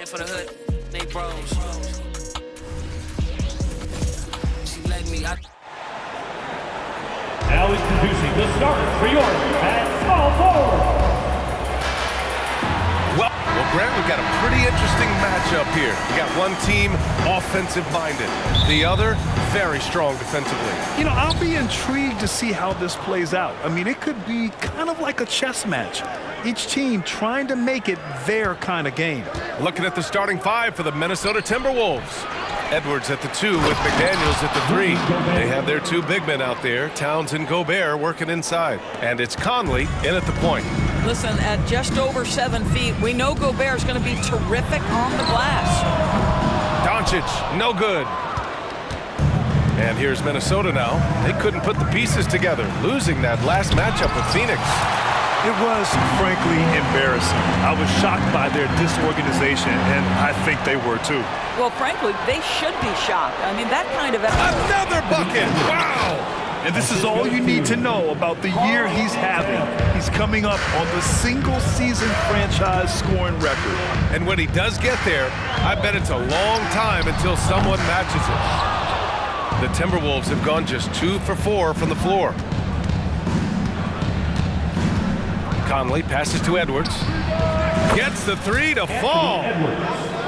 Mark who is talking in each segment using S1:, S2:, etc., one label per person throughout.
S1: Playing for the hood, they bros. She let me.
S2: Now introducing the starter for York at small forward.
S3: Well, Grant, we've got a pretty interesting matchup here. We got one team offensive-minded, the other very strong defensively.
S4: You know, I'll be intrigued to see how this plays out. I mean, it could be kind of like a chess match. Each team trying to make it their kind of game.
S3: Looking at the starting five for the Minnesota Timberwolves. Edwards at the 2 with McDaniels at the 3. They have their 2 big men out there, Towns and Gobert, working inside. And it's Conley in at the point.
S5: Listen, at just over 7 feet, we know Gobert is going to be terrific on the glass.
S3: Doncic, no good. And here's Minnesota now. They couldn't put the pieces together, losing that last matchup with Phoenix.
S4: It was, frankly, embarrassing. I was shocked by their disorganization, and I think they were too.
S5: Well, frankly, they should be shocked. I mean, that kind of effort.
S3: Another bucket! Wow!
S4: And this is all you need to know about the year he's having. He's coming up on the single-season franchise scoring record.
S3: And when he does get there, I bet it's a long time until someone matches it. The Timberwolves have gone just 2 for 4 from the floor. Conley passes to Edwards. Gets the 3 to fall.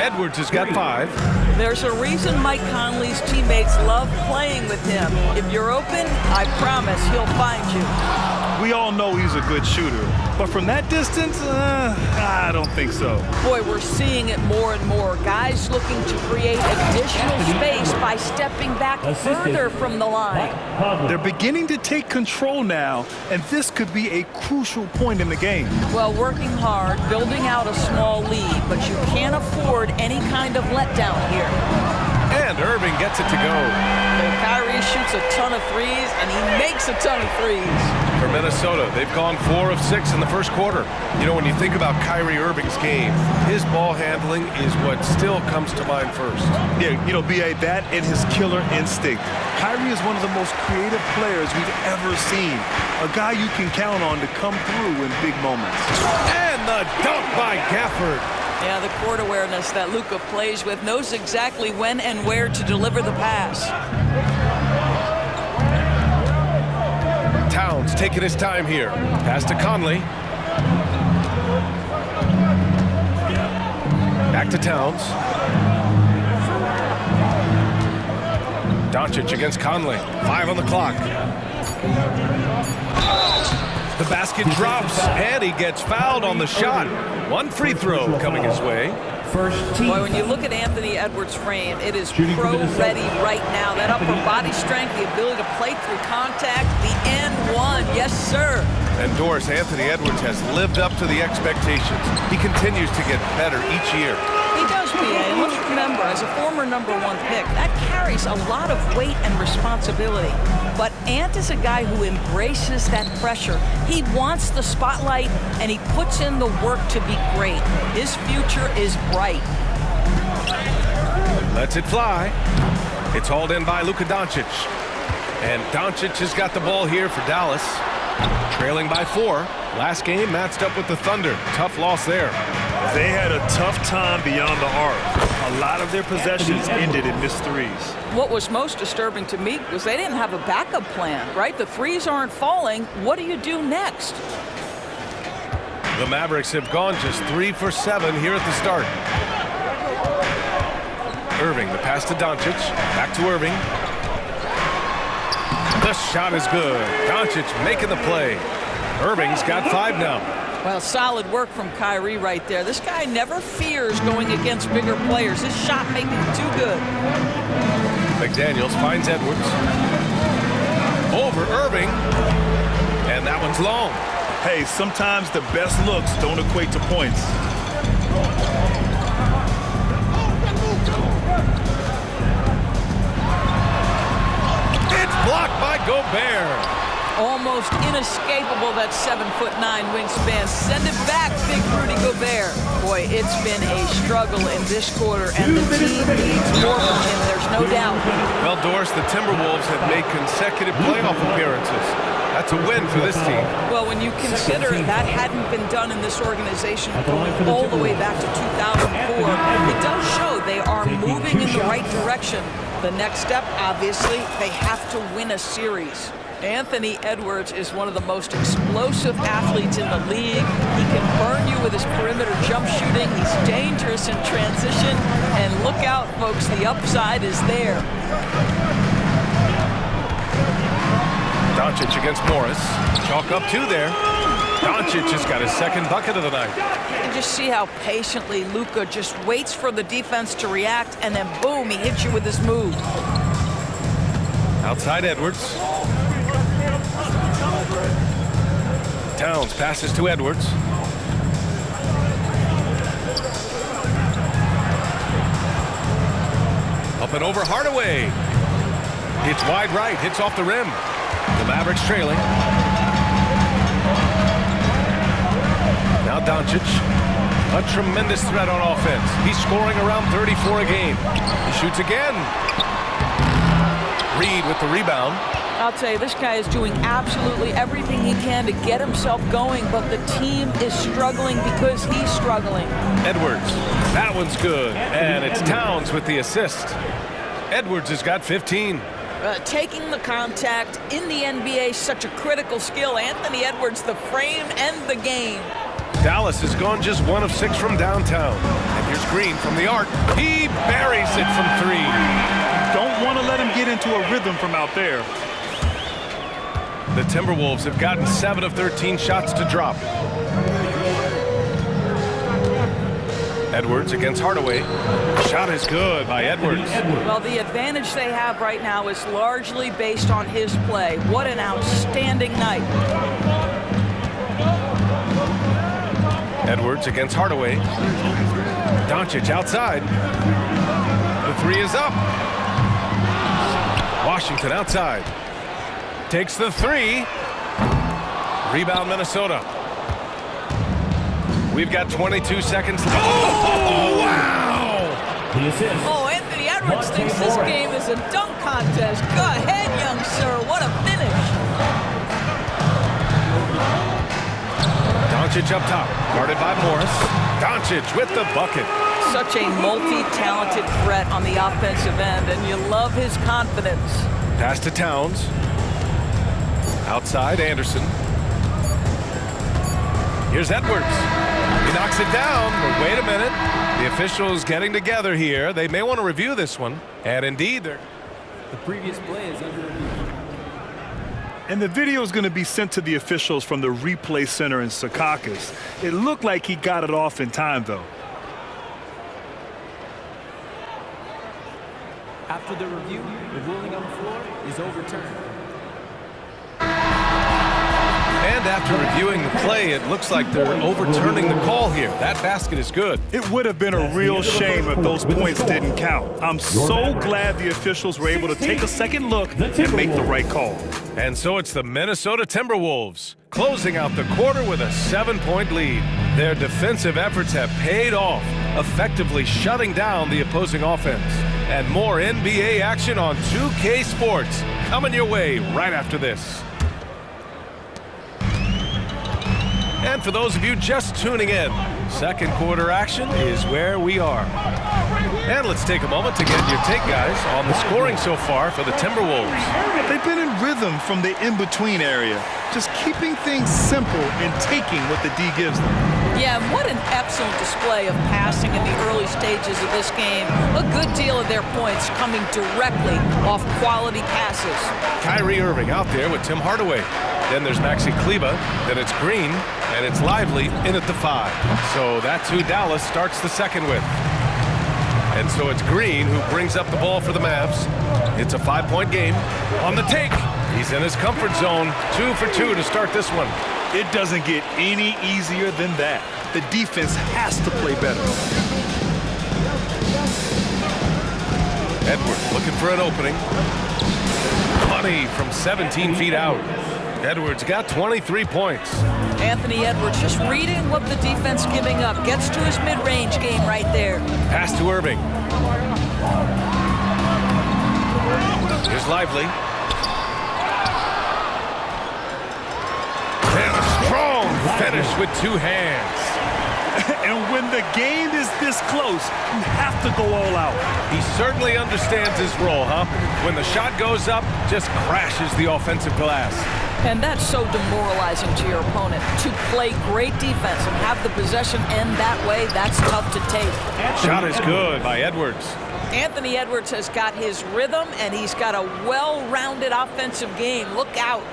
S3: Edwards has got 5.
S5: There's a reason Mike Conley's teammates love playing with him. If you're open, I promise he'll find you.
S4: We all know he's a good shooter, but from that distance, I don't think so.
S5: Boy, we're seeing it more and more. Guys looking to create additional space by stepping back further from the line.
S4: They're beginning to take control now, and this could be a crucial point in the game.
S5: Well, working hard, building out a small lead, but you can't afford any kind of letdown here.
S3: And Irving gets it to go.
S5: Kyrie shoots a ton of threes, and he makes a ton of threes.
S3: For Minnesota, they've gone 4 of 6 in the first quarter. You know, when you think about Kyrie Irving's game, his ball handling is what still comes to mind first.
S4: Yeah, you know, B.A., that and his killer instinct. Kyrie is one of the most creative players we've ever seen. A guy you can count on to come through in big moments.
S3: And the dunk by Gafford.
S5: Yeah, the court awareness that Luka plays with, knows exactly when and where to deliver the pass.
S3: Towns taking his time here. Pass to Conley. Back to Towns. Doncic against Conley. 5 on the clock. The basket drops, and he gets fouled on the shot. 1 free throw coming his way.
S5: Boy, when you look at Anthony Edwards' frame, it is pro-ready right now. That upper body strength, the ability to play through contact, the N1, yes, sir.
S3: And Doris, Anthony Edwards has lived up to the expectations. He continues to get better each year.
S5: He does, B.A. And let's remember, as a former #1 pick, that carries a lot of weight and responsibility. But Ant is a guy who embraces that pressure. He wants the spotlight, and he puts in the work to be great. His future is bright.
S3: Lets it fly. It's hauled in by Luka Doncic. And Doncic has got the ball here for Dallas. Trailing by 4. Last game matched up with the Thunder. Tough loss there.
S4: They had a tough time beyond the arc. A lot of their possessions ended in missed threes.
S5: What was most disturbing to me was they didn't have a backup plan, right? The threes aren't falling. What do you do next?
S3: The Mavericks have gone just 3 for 7 here at the start. Irving, the pass to Doncic. Back to Irving. The shot is good. Doncic making the play. Irving's got 5 now.
S5: Well, solid work from Kyrie right there. This guy never fears going against bigger players. His shot making too good.
S3: McDaniels finds Edwards. Over Irving. And that one's long.
S4: Hey, sometimes the best looks don't equate to points.
S3: It's blocked by Gobert.
S5: Almost inescapable, that 7'9" wingspan. Send it back, big Rudy Gobert. Boy, it's been a struggle in this quarter, and the team needs more from him, there's no doubt.
S3: Well, Doris, the Timberwolves have made consecutive playoff appearances. That's a win for this team.
S5: Well, when you consider that hadn't been done in this organization going all the way back to 2004, it right direction. The next step, obviously, they have to win a series. Anthony Edwards is one of the most explosive athletes in the league. He can burn you with his perimeter jump shooting. He's dangerous in transition. And look out, folks, the upside is there.
S3: Doncic against Morris. Chalk up 2 there. Doncic has got his second bucket of the night.
S5: You can just see how patiently Luka just waits for the defense to react, and then boom, he hits you with his move.
S3: Outside Edwards. Towns passes to Edwards. Up and over Hardaway. Hits wide right, hits off the rim. The Mavericks trailing. Now Doncic, a tremendous threat on offense. He's scoring around 34 a game. He shoots again. Reed with the rebound.
S5: I'll tell you, this guy is doing absolutely everything he can to get himself going, but the team is struggling because he's struggling.
S3: Edwards, that one's good. And it's Towns with the assist. Edwards has got 15.
S5: Taking the contact in the NBA is such a critical skill. Anthony Edwards, the frame and the game.
S3: Dallas has gone just 1 of 6 from downtown. And here's Green from the arc. He buries it from 3.
S4: Don't want to let him get into a rhythm from out there.
S3: The Timberwolves have gotten 7 of 13 shots to drop. Edwards against Hardaway. Shot is good by Edwards.
S5: Well, the advantage they have right now is largely based on his play. What an outstanding night.
S3: Edwards against Hardaway. Doncic outside. The 3 is up. Washington outside. Takes the 3. Rebound Minnesota. We've got 22 seconds. Oh, wow!
S5: Oh, Anthony Edwards thinks this game is a dunk contest. Go ahead, young sir. What a finish.
S3: Doncic up top, guarded by Morris. Doncic with the bucket.
S5: Such a multi-talented threat on the offensive end, and you love his confidence.
S3: Pass to Towns. Outside, Anderson. Here's Edwards. He knocks it down, but wait a minute. The officials getting together here. They may want to review this one. And indeed, the
S2: previous play is under review.
S4: And the video is going to be sent to the officials from the replay center in Secaucus. It looked like he got it off in time, though.
S2: After the review, the ruling on the floor is overturned.
S3: And after reviewing the play, it looks like they're overturning the call here. That basket is good.
S4: It would have been a real shame if those points didn't count. I'm so glad the officials were able to take a second look and make the right call.
S3: And so it's the Minnesota Timberwolves closing out the quarter with a 7-point lead. Their defensive efforts have paid off, effectively shutting down the opposing offense. And more NBA action on 2K Sports coming your way right after this. And for those of you just tuning in, second quarter action is where we are. And let's take a moment to get your take, guys, on the scoring so far for the Timberwolves.
S4: They've been in rhythm from the in-between area, just keeping things simple and taking what the D gives them.
S5: Yeah, what an excellent display of passing in the early stages of this game. A good deal of their points coming directly off quality passes.
S3: Kyrie Irving out there with Tim Hardaway. Then there's Maxi Kleber. Then it's Green. And it's Lively in at the 5. So that's who Dallas starts the second with. And so it's Green who brings up the ball for the Mavs. It's a 5-point game. On the take. He's in his comfort zone. 2 for 2 to start this one.
S4: It doesn't get any easier than that. The defense has to play better.
S3: Edwards looking for an opening. Money from 17 feet out. Edwards got 23 points.
S5: Anthony Edwards just reading what the defense giving up. Gets to his mid-range game right there.
S3: Pass to Irving. Here's Lively. And a strong finish with 2 hands.
S4: And when the game is this close, you have to go all out.
S3: He certainly understands his role, huh? When the shot goes up, just crashes the offensive glass.
S5: And that's so demoralizing to your opponent. To play great defense and have the possession end that way, that's tough to take.
S3: Shot is good by Edwards.
S5: Anthony Edwards has got his rhythm, and he's got a well-rounded offensive game. Look out.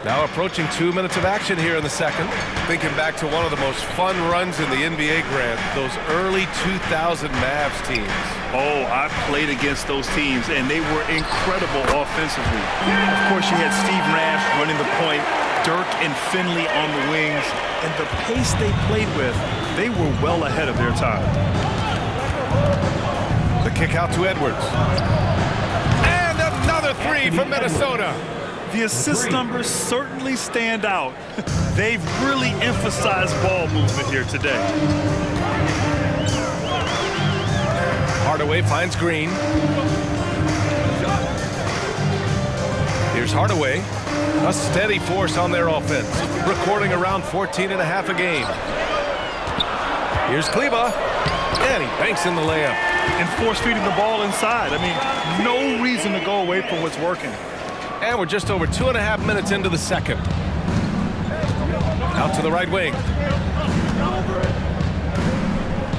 S3: Now approaching 2 minutes of action here in the second. Thinking back to one of the most fun runs in the NBA, Grant, those early 2000 Mavs teams.
S4: Oh, I played against those teams, and they were incredible offensively. Of course, you had Steve Nash running the point, Dirk and Finley on the wings, and the pace they played with, they were well ahead of their time.
S3: The kick out to Edwards. And another three from Minnesota.
S4: The assist numbers certainly stand out. They've really emphasized ball movement here today.
S3: Hardaway finds Green. Here's Hardaway. A steady force on their offense, recording around 14.5 a game. Here's Kleba. And he banks in the layup.
S4: And force feeding the ball inside. I mean, no reason to go away from what's working.
S3: And we're just over 2.5 minutes into the second. Out to the right wing.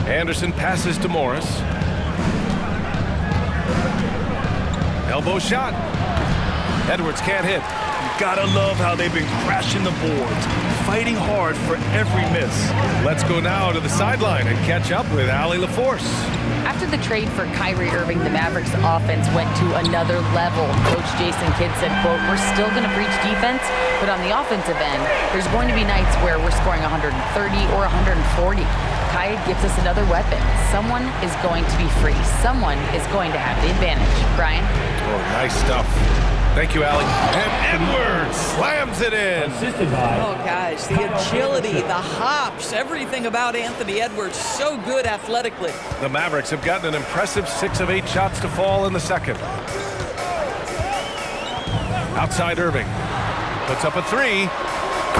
S3: Anderson passes to Morris. Elbow shot. Edwards can't hit.
S4: You gotta love how they've been crashing the boards, fighting hard for every miss.
S3: Let's go now to the sideline and catch up with Allie LaForce.
S6: After the trade for Kyrie Irving, the Mavericks offense went to another level. Coach Jason Kidd said, quote, "We're still going to preach defense, but on the offensive end, there's going to be nights where we're scoring 130 or 140. Kyrie gives us another weapon. Someone is going to be free. Someone is going to have the advantage." Brian?
S3: Oh, nice stuff. Thank you, Allie. And Edwards slams it in.
S2: Assisted by
S5: Oh, guys, the agility, the hops, everything about Anthony Edwards, so good athletically.
S3: The Mavericks have gotten an impressive 6 of 8 shots to fall in the second. Outside Irving. Puts up a three.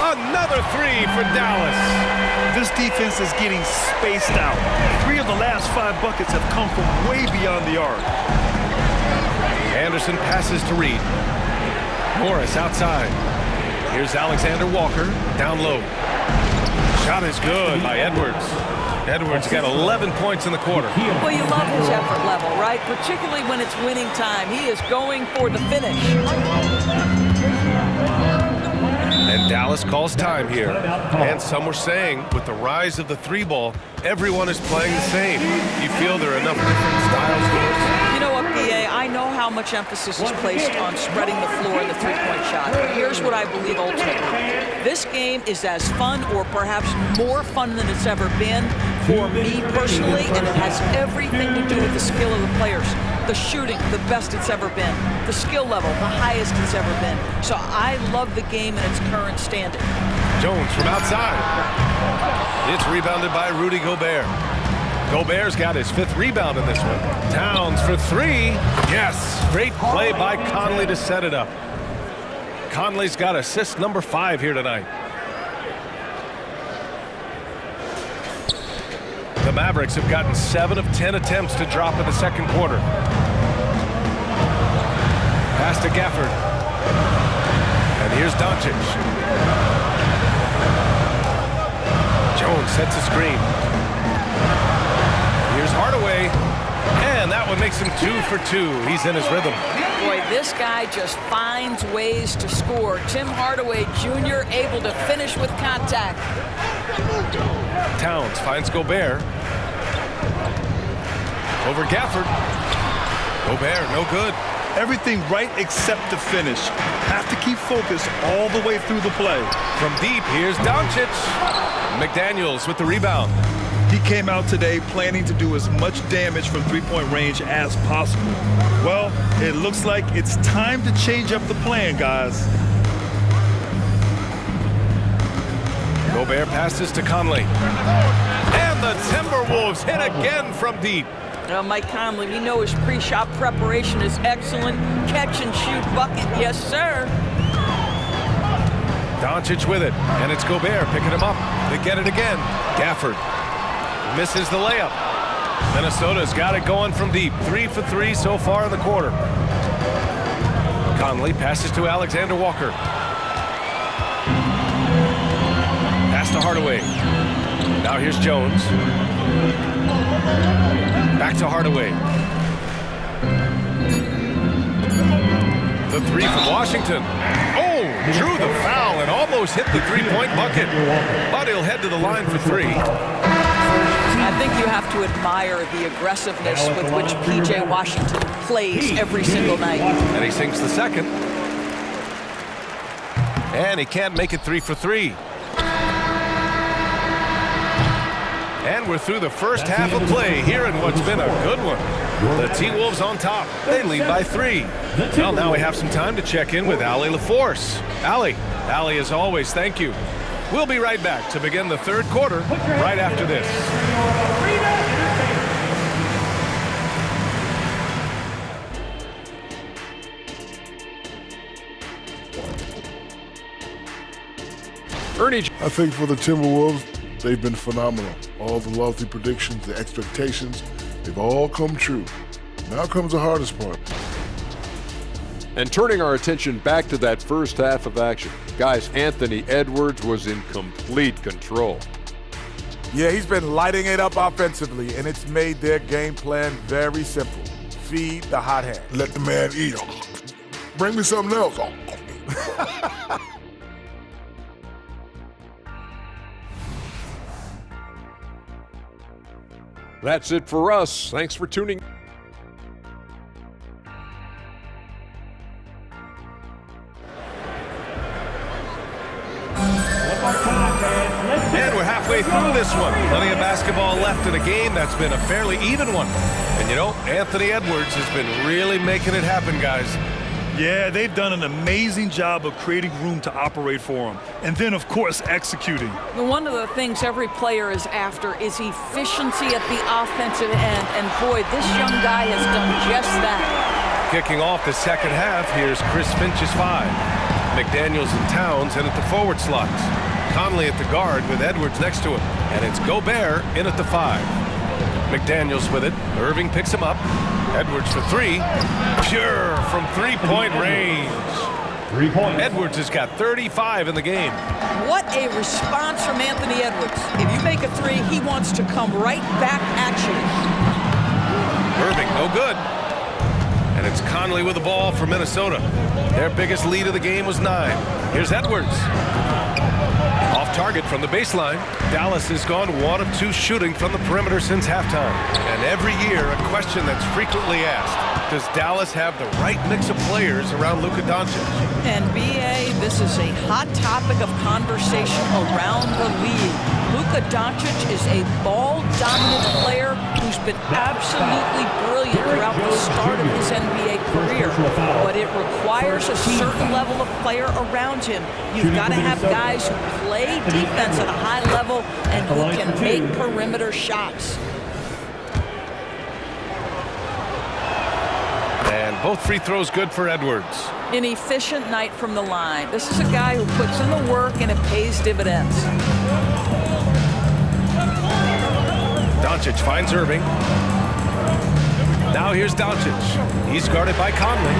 S3: Another three for Dallas.
S4: This defense is getting spaced out. 3 of the last 5 buckets have come from way beyond the arc.
S3: Anderson passes to Reed. Morris outside. Here's Alexander Walker down low. Shot is good by Edwards. Edwards got 11 points in the quarter.
S5: Well, you love his effort level, right? Particularly when it's winning time. He is going for the finish.
S3: And Dallas calls time here. And some were saying, with the rise of the 3-ball, everyone is playing the same. You feel there are enough different styles to it?
S5: You know what, BA? I know how much emphasis is placed on spreading the floor in the three-point shot. But here's what I believe ultimately. This game is as fun or perhaps more fun than it's ever been for me personally, and it has everything to do with the skill of the players. The shooting, the best it's ever been. The skill level, the highest it's ever been. So I love the game in its current standing.
S3: Jones from outside. It's rebounded by Rudy Gobert. Gobert's got his 5th rebound in this one. Towns for 3. Yes, great play by Conley to set it up. Conley's got assist number 5 here tonight. The Mavericks have gotten 7 of 10 attempts to drop in the second quarter. Pass to Gafford. And here's Doncic. Jones sets a screen. Here's Hardaway. And that one makes him 2 for 2. He's in his rhythm.
S5: Boy, this guy just finds ways to score. Tim Hardaway Jr. able to finish with contact.
S3: Towns finds Gobert. Over Gafford. Gobert, no good.
S4: Everything right except the finish. Have to keep focus all the way through the play.
S3: From deep, here's Doncic. McDaniels with the rebound.
S4: He came out today planning to do as much damage from three-point range as possible. Well, it looks like it's time to change up the plan, guys.
S3: Gobert passes to Conley. And the Timberwolves hit again from deep.
S5: Mike Conley, we know his pre-shot preparation is excellent. Catch and shoot bucket, yes, sir.
S3: Doncic with it, and it's Gobert picking him up. They get it again. Gafford misses the layup. Minnesota's got it going from deep. 3 for 3 so far in the quarter. Conley passes to Alexander Walker. Pass to Hardaway. Now here's Jones. Back to Hardaway. The three from Washington. Oh, drew the foul and almost hit the three-point bucket. But he'll head to the line for three.
S5: I think you have to admire the aggressiveness with which P.J. Washington plays every single night.
S3: And he sinks the second. And he can't make it 3 for 3. And we're through the first half of play here in what's been a good one. The T-Wolves on top. They lead by 3. Well, now we have some time to check in with Allie LaForce. Allie, as always, thank you. We'll be right back to begin the third quarter right after this.
S7: Ernie.
S8: I think for the Timberwolves, they've been phenomenal. All the lofty predictions, the expectations, they've all come true. Now comes the hardest part.
S7: And turning our attention back to that first half of action. Guys, Anthony Edwards was in complete control.
S9: Yeah, he's been lighting it up offensively, and it's made their game plan very simple. Feed the hot hand.
S8: Let the man eat. Bring me something else.
S7: That's it for us. Thanks for tuning.
S3: And we're halfway through this one. Plenty of basketball left in a game that's been a fairly even one. And you know, Anthony Edwards has been really making it happen, guys.
S4: Yeah, they've done an amazing job of creating room to operate for him. And then, of course, executing.
S5: One of the things every player is after is efficiency at the offensive end. And boy, this young guy has done just that.
S3: Kicking off the second half, here's Chris Finch's 5. McDaniels and Towns in at the forward slots. Conley at the guard with Edwards next to him. And it's Gobert in at the 5. McDaniels with it. Irving picks him up. Edwards for 3. Pure from three-point range.
S2: 3-point.
S3: Edwards has got 35 in the game.
S5: What a response from Anthony Edwards. If you make a 3, he wants to come right back at you.
S3: Irving, no good. And it's Conley with the ball for Minnesota. Their biggest lead of the game was 9. Here's Edwards. Off target from the baseline. Dallas has gone 1 of 2 shooting from the perimeter since halftime. And every year, a question that's frequently asked, does Dallas have the right mix of players around Luka Doncic?
S5: And B.A., this is a hot topic of conversation around the league. Luka Doncic is a ball-dominant player who's been absolutely brilliant throughout the start of his NBA career. But it requires a certain level of player around him. You've got to have guys who play defense at a high level and who can make perimeter shots.
S3: And both free throws good for Edwards.
S5: An efficient night from the line. This is a guy who puts in the work and it pays dividends.
S3: Doncic finds Irving. Now here's Doncic. He's guarded by Conley.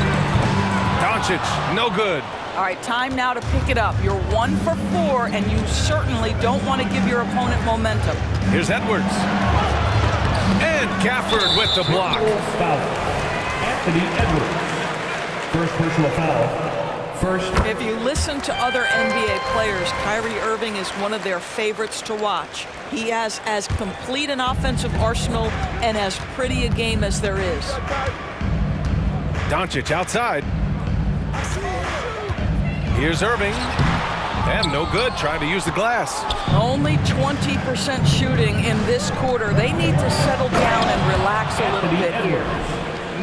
S3: Doncic, no good.
S5: All right, time now to pick it up. You're 1 for 4, and you certainly don't want to give your opponent momentum.
S3: Here's Edwards. And Gafford with the block.
S2: Foul. Anthony Edwards. First personal foul. First.
S5: If you listen to other NBA players, Kyrie Irving is one of their favorites to watch. He has as complete an offensive arsenal and as pretty a game as there is.
S3: Doncic outside. Here's Irving. And no good, trying to use the glass.
S5: Only 20% shooting in this quarter. They need to settle down and relax a little bit here.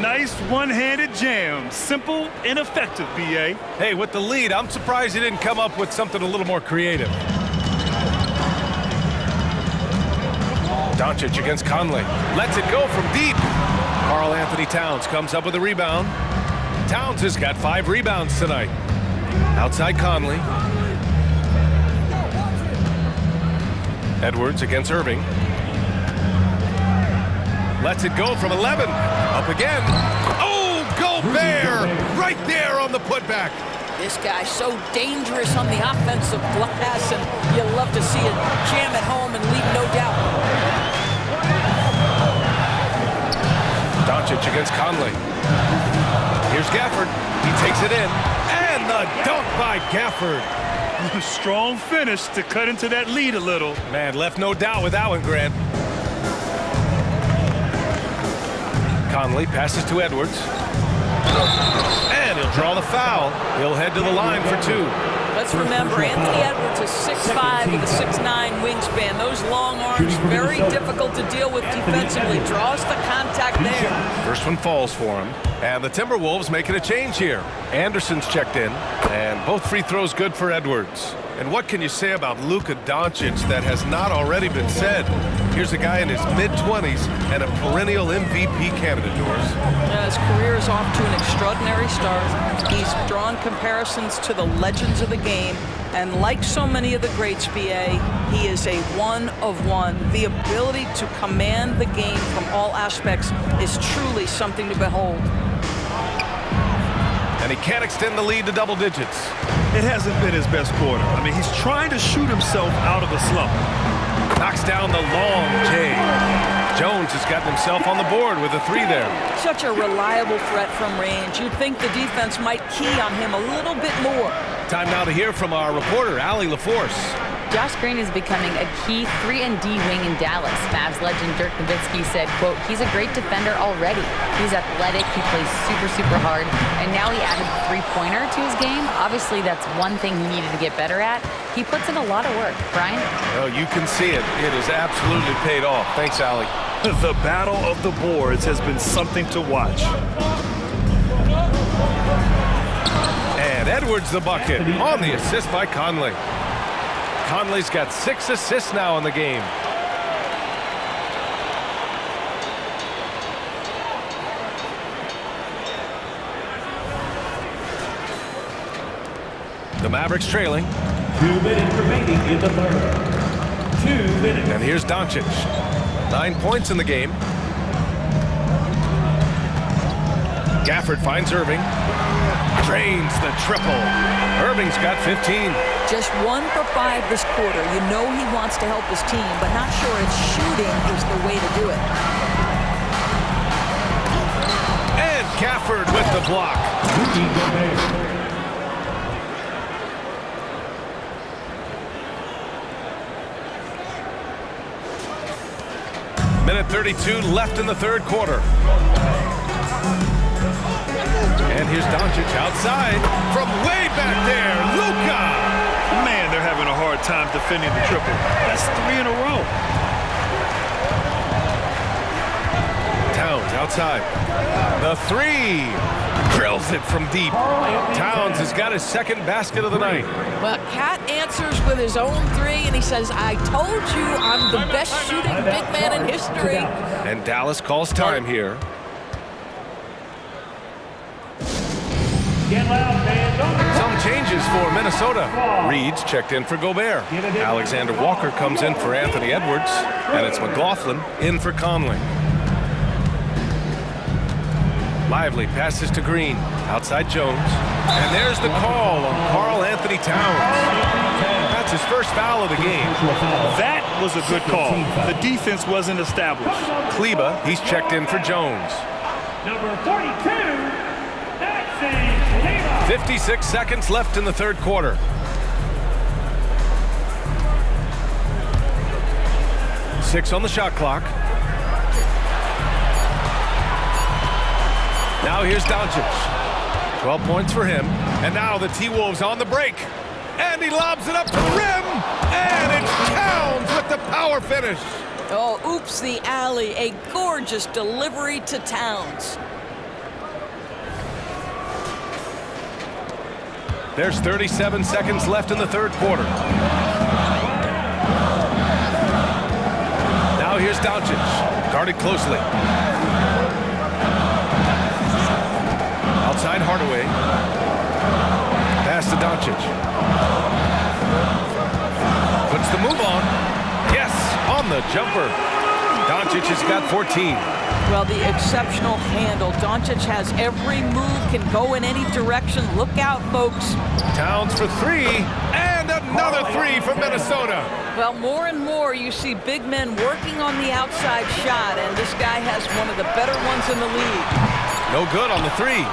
S4: Nice one-handed jam. Simple and effective, B.A.
S3: Hey, with the lead, I'm surprised he didn't come up with something a little more creative. Doncic against Conley. Lets it go from deep. Karl Anthony Towns comes up with a rebound. Towns has got 5 rebounds tonight. Outside Conley. Edwards against Irving. Lets it go from 11. Up again. Oh, Gobert! Right there on the putback.
S5: This guy's so dangerous on the offensive glass, and you'll love to see it jam it home and leave no doubt.
S3: Doncic against Conley. Here's Gafford. He takes it in. And the dunk by Gafford.
S4: Strong finish to cut into that lead a little.
S3: Man, left no doubt with that one, Grant. Conley passes to Edwards. And he'll draw the foul. He'll head to the line for 2.
S5: Let's remember, Anthony Edwards is 6'5" with a 6'9" wingspan. Those long arms, very difficult to deal with defensively. Draws the contact there.
S3: First one falls for him. And the Timberwolves making a change here. Anderson's checked in. And both free throws good for Edwards. And what can you say about Luka Doncic that has not already been said? Here's a guy in his mid-20s and a perennial MVP candidate, Doris.
S5: His career is off to an extraordinary start. He's drawn comparisons to the legends of the game. And like so many of the greats, BA, he is a one of one. The ability to command the game from all aspects is truly something to behold.
S3: And he can't extend the lead to double digits.
S4: It hasn't been his best quarter. I mean, he's trying to shoot himself out of a slump.
S3: Knocks down the long J. Jones has gotten himself on the board with a 3 there.
S5: Such a reliable threat from range. You'd think the defense might key on him a little bit more.
S3: Time now to hear from our reporter, Allie LaForce.
S6: Josh Green is becoming a key 3-and-D wing in Dallas. Mavs legend Dirk Nowitzki said, quote, he's a great defender already. He's athletic, he plays super, super hard, and now he added a three-pointer to his game. Obviously, that's one thing he needed to get better at. He puts in a lot of work. Brian?
S3: Well, you can see it. It has absolutely paid off. Thanks, Allie.
S4: The battle of the boards has been something to watch.
S3: And Edwards the bucket on the assist by Conley. Conley's got 6 assists now in the game. The Mavericks trailing.
S2: 2 minutes remaining in the third. 2 minutes.
S3: And here's Doncic. 9 points in the game. Gafford finds Irving. Drains the triple. Irving's got 15.
S5: Just 1 for 5 this quarter. You know he wants to help his team, but not sure if shooting is the way to do it.
S3: And Gafford with the block. Minute 32 left in the third quarter. And here's Doncic outside from way back there. Luka!
S4: Man, they're having a hard time defending the triple. That's 3 in a row.
S3: Towns outside. The 3. Drills it from deep. Towns has got his second basket of the night.
S5: Well, Cat answers with his own 3, and he says, I told you I'm the best shooting big man in history.
S3: And Dallas calls time here.
S2: Get loud, fans.
S3: Some changes for Minnesota. Reed's checked in for Gobert. Alexander Walker comes in for Anthony Edwards. And it's McLaughlin in for Conley. Lively passes to Green. Outside Jones. And there's the call on Karl Anthony Towns. That's his first foul of the game.
S4: That was a good call. The defense wasn't established.
S3: Kleba, he's checked in for Jones.
S2: Number 42, Maxi Kleba.
S3: 56 seconds left in the third quarter. Six on the shot clock. Now here's Doncic. 12 points for him. And now the T-Wolves on the break. And he lobs it up to the rim. And it's Towns with the power finish.
S5: Oh, oops, the alley. A gorgeous delivery to Towns.
S3: There's 37 seconds left in the third quarter. Now here's Doncic. Guarded closely. Outside Hardaway. Pass to Doncic. Puts the move on. Yes, on the jumper. Doncic has got 14.
S5: Well, the exceptional handle. Doncic has every move, can go in any direction. Look out, folks.
S3: Towns for 3, and another 3 for Minnesota.
S5: Well, more and more you see big men working on the outside shot, and this guy has one of the better ones in the league.
S3: No good on the 3.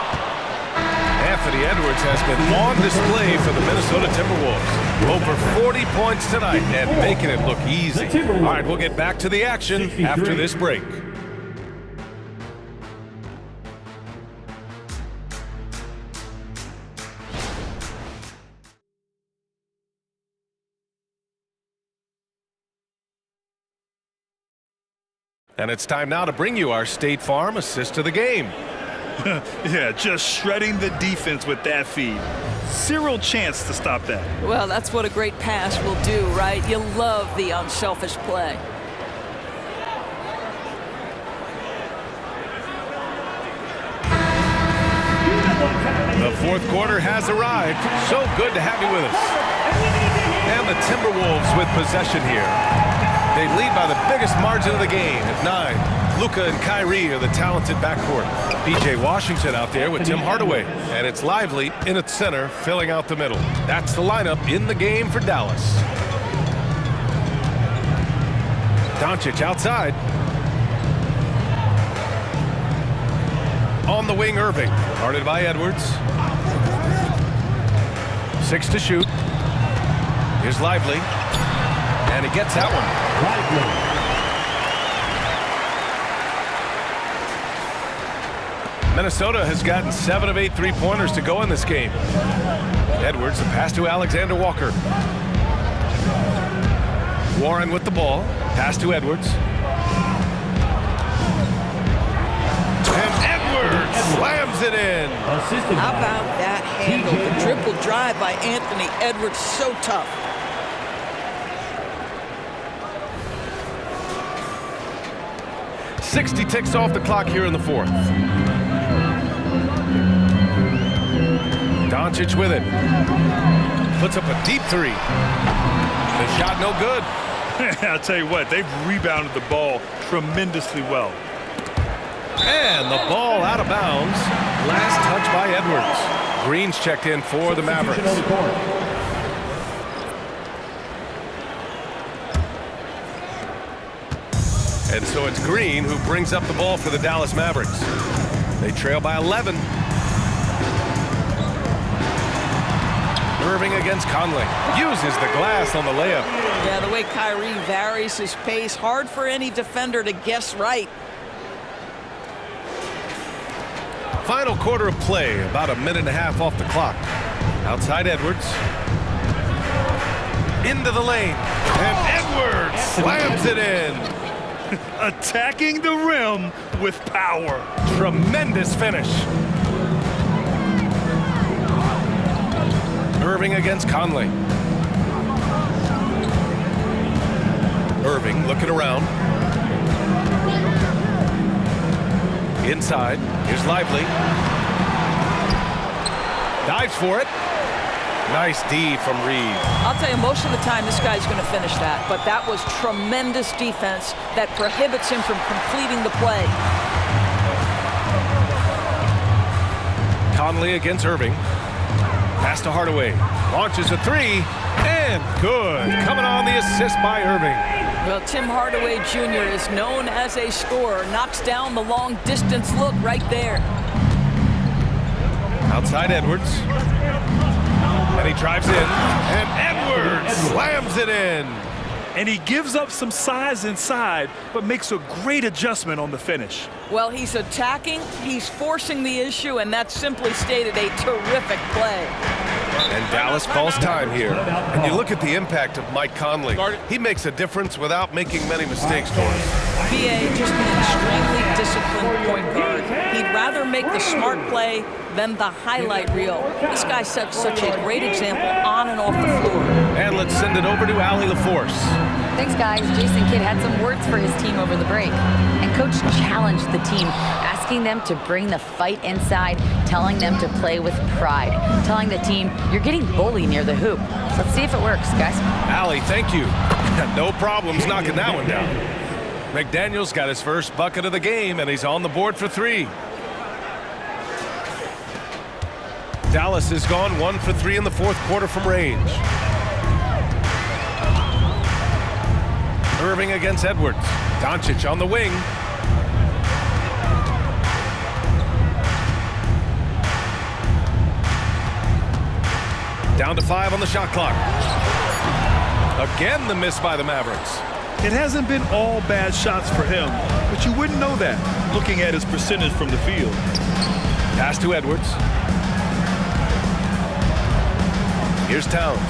S3: Anthony Edwards has been on display for the Minnesota Timberwolves. Over 40 points tonight and making it look easy. All right, we'll get back to the action after this break. And it's time now to bring you our State Farm assist of the game.
S4: Yeah, just shredding the defense with that feed. Zero chance to stop that.
S5: Well, that's what a great pass will do, right? You love the unselfish play.
S3: The fourth quarter has arrived. So good to have you with us. And the Timberwolves with possession here. They lead by the biggest margin of the game at 9. Luka and Kyrie are the talented backcourt. P.J. Washington out there with Tim Hardaway. And it's Lively in its center, filling out the middle. That's the lineup in the game for Dallas. Doncic outside. On the wing, Irving. Guarded by Edwards. 6 to shoot. Here's Lively. And he gets that one. Minnesota has gotten 7 of 8 3-pointers to go in this game. Edwards, the pass to Alexander Walker. Warren with the ball. Pass to Edwards. And Edwards slams it in.
S5: How about that handle? The triple drive by Anthony Edwards, so tough.
S3: .60 ticks off the clock here in the fourth. Doncic with it. Puts up a deep 3. The shot no good.
S4: I'll tell you what, they've rebounded the ball tremendously well.
S3: And the ball out of bounds. Last touch by Edwards. Green's checked in for the Mavericks. And so it's Green who brings up the ball for the Dallas Mavericks. They trail by 11. Irving against Conley. Uses the glass on the layup.
S5: Yeah, the way Kyrie varies his pace, hard for any defender to guess right.
S3: Final quarter of play, about a minute and a half off the clock. Outside Edwards. Into the lane. And Edwards slams it in.
S4: Attacking the rim with power.
S3: Tremendous finish. Irving against Conley. Irving looking around. Inside. Here's Lively. Dives for it. Nice D from Reed.
S5: I'll tell you, most of the time this guy's going to finish that, but that was tremendous defense that prohibits him from completing the play.
S3: Conley against Irving. Pass to Hardaway. Launches a 3. And good. Coming on the assist by Irving.
S5: Well, Tim Hardaway Jr. is known as a scorer. Knocks down the long distance look right there.
S3: Outside Edwards. And he drives in. And Edwards slams it in.
S4: And he gives up some size inside, but makes a great adjustment on the finish.
S5: Well, he's attacking, he's forcing the issue, and that's simply stated a terrific play.
S3: And Dallas calls time here. And you look at the impact of Mike Conley. He makes a difference without making many mistakes, Torres.
S5: B.A. just an extremely disciplined point guard. He'd rather make the smart play than the highlight reel. This guy sets such a great example on and off the floor.
S3: And let's send it over to Allie LaForce.
S6: Thanks, guys. Jason Kidd had some words for his team over the break. And Coach challenged the team, asking them to bring the fight inside, telling them to play with pride, telling the team, you're getting bullied near the hoop. Let's see if it works, guys.
S3: Allie, thank you. No problems knocking that one down. McDaniels got his first bucket of the game, and he's on the board for 3. Dallas has gone 1 for 3 in the fourth quarter from range. Irving against Edwards. Doncic on the wing. Down to 5 on the shot clock. Again, the miss by the Mavericks.
S4: It hasn't been all bad shots for him, but you wouldn't know that looking at his percentage from the field.
S3: Pass to Edwards. Here's Towns.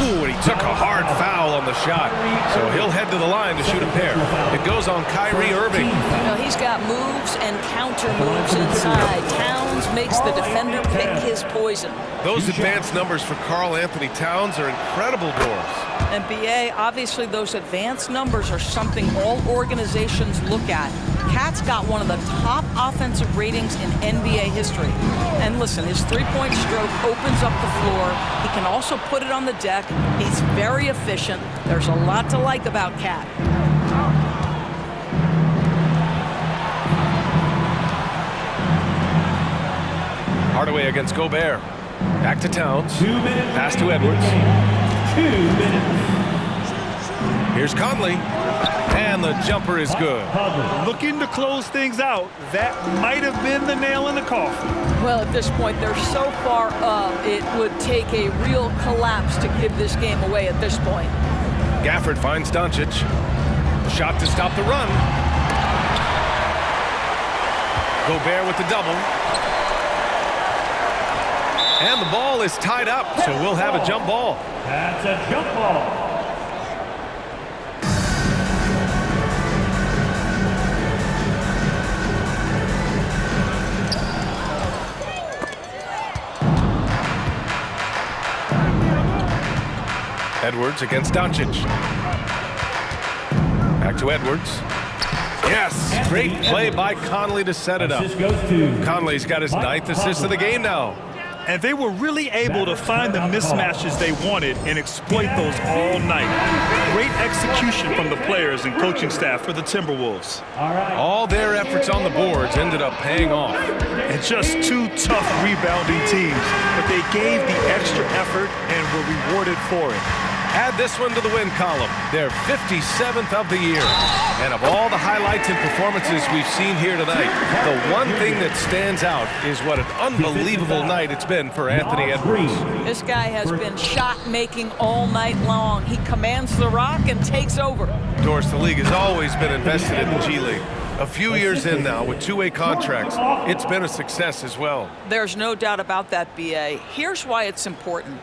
S3: Ooh, and he took a hard foul on the shot. So he'll head to the line to shoot a pair. It goes on Kyrie Irving.
S5: You know, he's got moves and counter moves inside. Towns makes the defender pick his poison.
S3: Those advanced numbers for Karl Anthony Towns are incredible, Doris.
S5: And BA, obviously those advanced numbers are something all organizations look at. Cat's got one of the top offensive ratings in NBA history. And listen, his three-point stroke opens up the floor. He can also put it on the deck. He's very efficient. There's a lot to like about Cat.
S3: Hardaway against Gobert. Back to Towns.
S2: 2 minutes.
S3: Pass to Edwards.
S2: 2 minutes.
S3: Here's Conley. And the jumper is good.
S4: Looking to close things out. That might have been the nail in the coffin.
S5: Well, at this point, they're so far up, it would take a real collapse to give this game away at this point.
S3: Gafford finds Doncic. Shot to stop the run. Gobert with the double. And the ball is tied up, so we'll have a jump ball.
S2: That's a jump ball.
S3: Edwards against Doncic. Back to Edwards. Yes, great play by Conley to set it up.
S2: Assist goes to
S3: Conley's got his 9th assist of the game now.
S4: And they were really able to find the mismatches they wanted and exploit those all night. Great execution from the players and coaching staff for the Timberwolves.
S3: All their efforts on the boards ended up paying off.
S4: And just 2 tough rebounding teams, but they gave the extra effort and were rewarded for it.
S3: Add this one to the win column. They're 57th of the year. And of all the highlights and performances we've seen here tonight, the one thing that stands out is what an unbelievable night it's been for Anthony Edwards.
S5: This guy has been shot-making all night long. He commands the rock and takes over.
S3: Doris, the league has always been invested in the G League. A few years in now with 2-way contracts, it's been a success as well.
S5: There's no doubt about that, BA. Here's why it's important.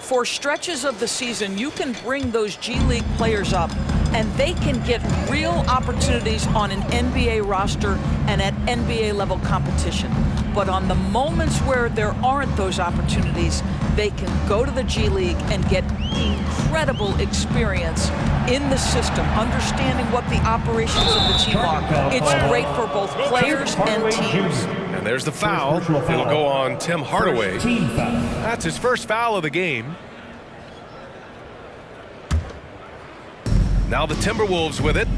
S5: For stretches of the season, you can bring those G League players up, and they can get real opportunities on an NBA roster and at NBA level competition. But on the moments where there aren't those opportunities, they can go to the G League and get incredible experience in the system, understanding what the operations of the team are. It's great for both players and teams.
S3: And there's the foul. It'll go on Tim Hardaway. That's his first foul of the game. Now the Timberwolves with it.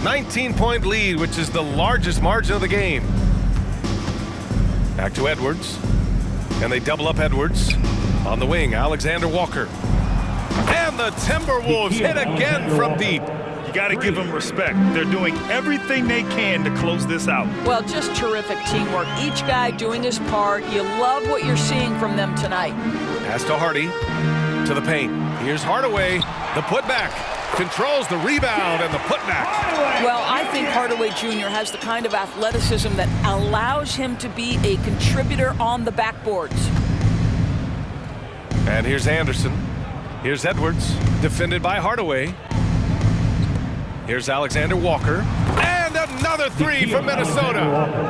S3: 19-point lead, which is the largest margin of the game. Back to Edwards. And they double up Edwards. On the wing, Alexander Walker. And the Timberwolves hit again from deep.
S4: You got to give them respect. They're doing everything they can to close this out.
S5: Well, just terrific teamwork. Each guy doing his part. You love what you're seeing from them tonight.
S3: Pass to Hardy. To the paint. Here's Hardaway. The putback. Controls the rebound and the putback.
S5: Well, I think Hardaway Jr. has the kind of athleticism that allows him to be a contributor on the backboards.
S3: And here's Anderson. Here's Edwards. Defended by Hardaway. Here's Alexander Walker. And another 3 from Minnesota.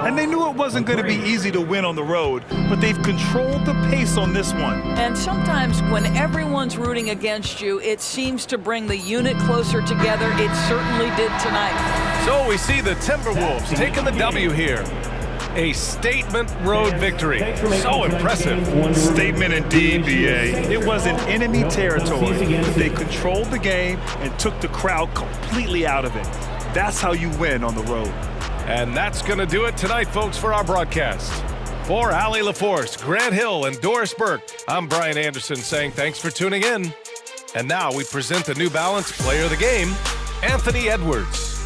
S4: And they knew it wasn't going to be easy to win on the road, but they've controlled the pace on this one.
S5: And sometimes when everyone's rooting against you, it seems to bring the unit closer together. It certainly did tonight.
S3: So we see the Timberwolves taking the W here. A statement road victory. So impressive.
S4: Statement indeed, B.A. It wasn't enemy territory, but they controlled the game and took the crowd completely out of it. That's how you win on the road.
S3: And that's going to do it tonight, folks, for our broadcast. For Allie LaForce, Grant Hill, and Doris Burke, I'm Brian Anderson saying thanks for tuning in. And now we present the New Balance Player of the Game, Anthony Edwards.